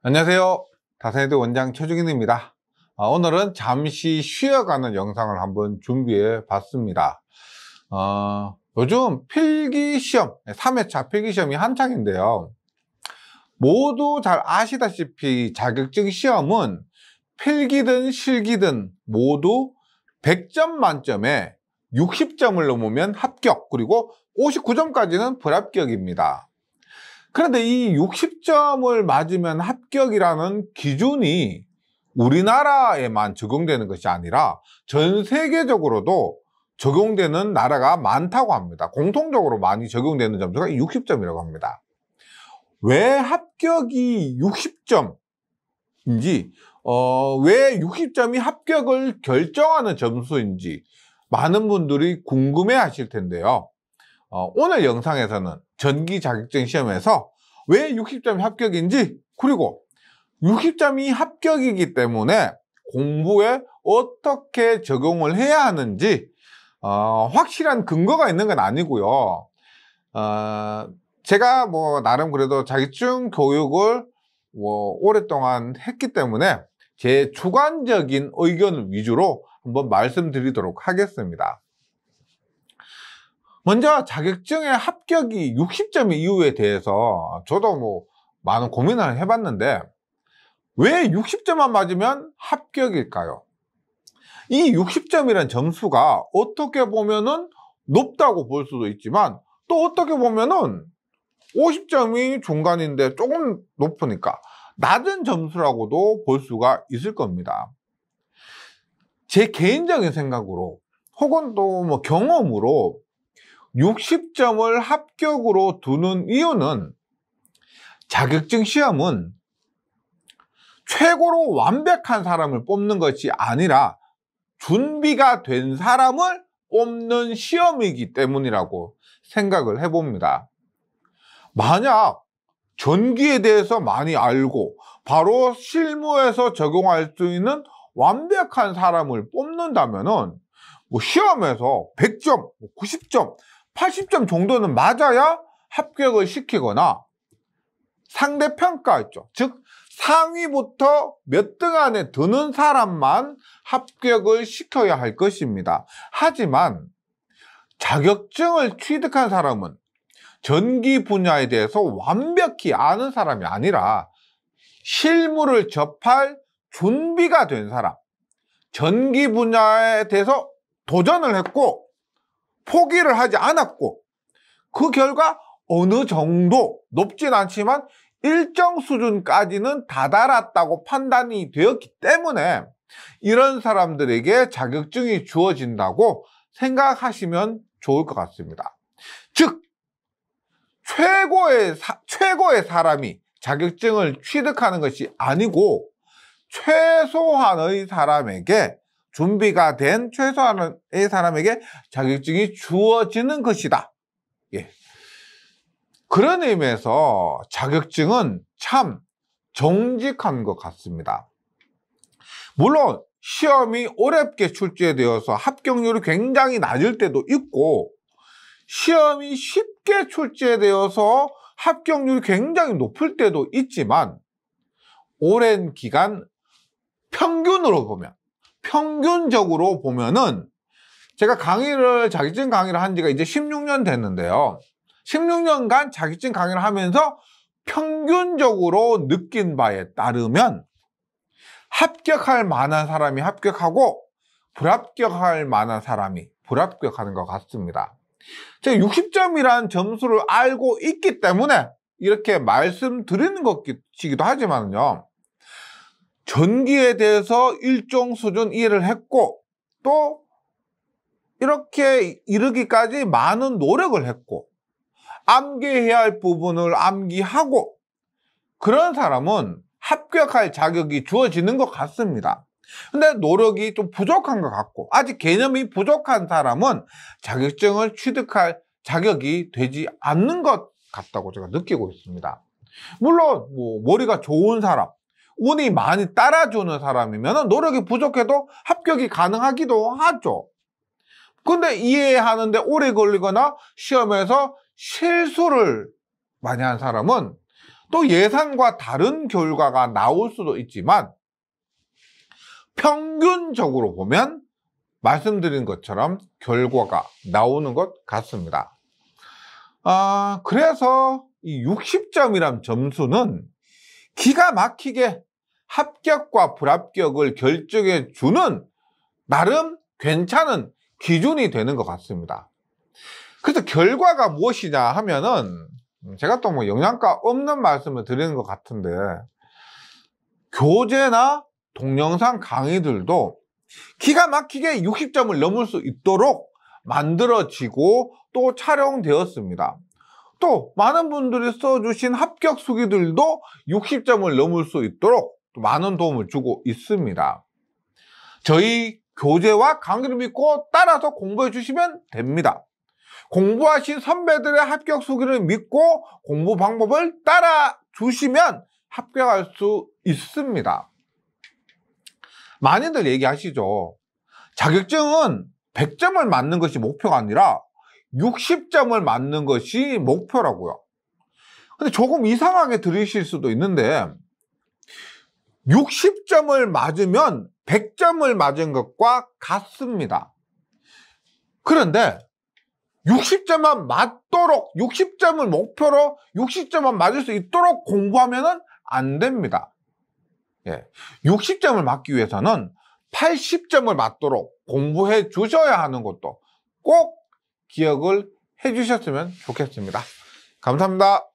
안녕하세요. 다산해대 원장 최중인입니다. 오늘은 잠시 쉬어가는 영상을 한번 준비해 봤습니다. 요즘 필기시험, 3회차 필기시험이 한창인데요. 모두 잘 아시다시피 자격증 시험은 필기든 실기든 모두 100점 만점에 60점을 넘으면 합격, 그리고 59점까지는 불합격입니다. 그런데 이 60점을 맞으면 합격이라는 기준이 우리나라에만 적용되는 것이 아니라 전 세계적으로도 적용되는 나라가 많다고 합니다. 공통적으로 많이 적용되는 점수가 60점이라고 합니다. 왜 합격이 60점인지, 왜 60점이 합격을 결정하는 점수인지 많은 분들이 궁금해 하실 텐데요. 오늘 영상에서는 전기 자격증 시험에서 왜 60점이 합격인지, 그리고 60점이 합격이기 때문에 공부에 어떻게 적용을 해야 하는지 확실한 근거가 있는 건 아니고요. 제가 나름 그래도 자격증 교육을 오랫동안 했기 때문에 제 주관적인 의견을 위주로 한번 말씀드리도록 하겠습니다. 먼저 자격증의 합격이 60점의 이유에 대해서 저도 많은 고민을 해봤는데, 왜 60점만 맞으면 합격일까요? 이 60점이라는 점수가 어떻게 보면은 높다고 볼 수도 있지만, 또 어떻게 보면은 50점이 중간인데 조금 높으니까 낮은 점수라고도 볼 수가 있을 겁니다. 제 개인적인 생각으로 혹은 또 경험으로 60점을 합격으로 두는 이유는, 자격증 시험은 최고로 완벽한 사람을 뽑는 것이 아니라 준비가 된 사람을 뽑는 시험이기 때문이라고 생각을 해봅니다. 만약 전기에 대해서 많이 알고 바로 실무에서 적용할 수 있는 완벽한 사람을 뽑는다면은 시험에서 100점, 90점, 80점 정도는 맞아야 합격을 시키거나 상대평가 있죠. 즉 상위부터 몇 등 안에 드는 사람만 합격을 시켜야 할 것입니다. 하지만 자격증을 취득한 사람은 전기 분야에 대해서 완벽히 아는 사람이 아니라 실무를 접할 준비가 된 사람, 전기 분야에 대해서 도전을 했고 포기를 하지 않았고, 그 결과 어느 정도 높진 않지만 일정 수준까지는 다다랐다고 판단이 되었기 때문에 이런 사람들에게 자격증이 주어진다고 생각하시면 좋을 것 같습니다. 즉 최고의 사람이 자격증을 취득하는 것이 아니고 최소한의 사람에게, 준비가 된 최소한의 사람에게 자격증이 주어지는 것이다. 예. 그런 의미에서 자격증은 참 정직한 것 같습니다. 물론 시험이 어렵게 출제되어서 합격률이 굉장히 낮을 때도 있고, 시험이 쉽게 출제되어서 합격률이 굉장히 높을 때도 있지만, 오랜 기간 평균적으로 보면은, 제가 자격증 강의를 한 지가 이제 16년 됐는데요. 16년간 자격증 강의를 하면서 평균적으로 느낀 바에 따르면 합격할 만한 사람이 합격하고 불합격할 만한 사람이 불합격하는 것 같습니다. 제가 60점이라는 점수를 알고 있기 때문에 이렇게 말씀드리는 것이기도 하지만요, 전기에 대해서 일정 수준 이해를 했고 또 이렇게 이르기까지 많은 노력을 했고 암기해야 할 부분을 암기하고, 그런 사람은 합격할 자격이 주어지는 것 같습니다. 근데 노력이 좀 부족한 것 같고 아직 개념이 부족한 사람은 자격증을 취득할 자격이 되지 않는 것 같다고 제가 느끼고 있습니다. 물론 머리가 좋은 사람, 운이 많이 따라주는 사람이면 노력이 부족해도 합격이 가능하기도 하죠. 근데 이해하는데 오래 걸리거나 시험에서 실수를 많이 한 사람은 또 예상과 다른 결과가 나올 수도 있지만 평균적으로 보면 말씀드린 것처럼 결과가 나오는 것 같습니다. 그래서 이 60점이란 점수는 기가 막히게 합격과 불합격을 결정해 주는 나름 괜찮은 기준이 되는 것 같습니다. 그래서 결과가 무엇이냐 하면은 제가 또 뭐 영양가 없는 말씀을 드리는 것 같은데 교재나 동영상 강의들도 기가 막히게 60점을 넘을 수 있도록 만들어지고 또 촬영되었습니다. 또 많은 분들이 써주신 합격 수기들도 60점을 넘을 수 있도록 또 많은 도움을 주고 있습니다. 저희 교재와 강의를 믿고 따라서 공부해 주시면 됩니다. 공부하신 선배들의 합격 수기를 믿고 공부 방법을 따라 주시면 합격할 수 있습니다. 많이들 얘기하시죠. 자격증은 100점을 맞는 것이 목표가 아니라 60점을 맞는 것이 목표라고요. 근데 조금 이상하게 들으실 수도 있는데 60점을 맞으면 100점을 맞은 것과 같습니다. 그런데 60점만 맞도록 60점을 목표로 60점만 맞을 수 있도록 공부하면 안 됩니다. 60점을 맞기 위해서는 80점을 맞도록 공부해 주셔야 하는 것도 꼭 기억을 해 주셨으면 좋겠습니다. 감사합니다.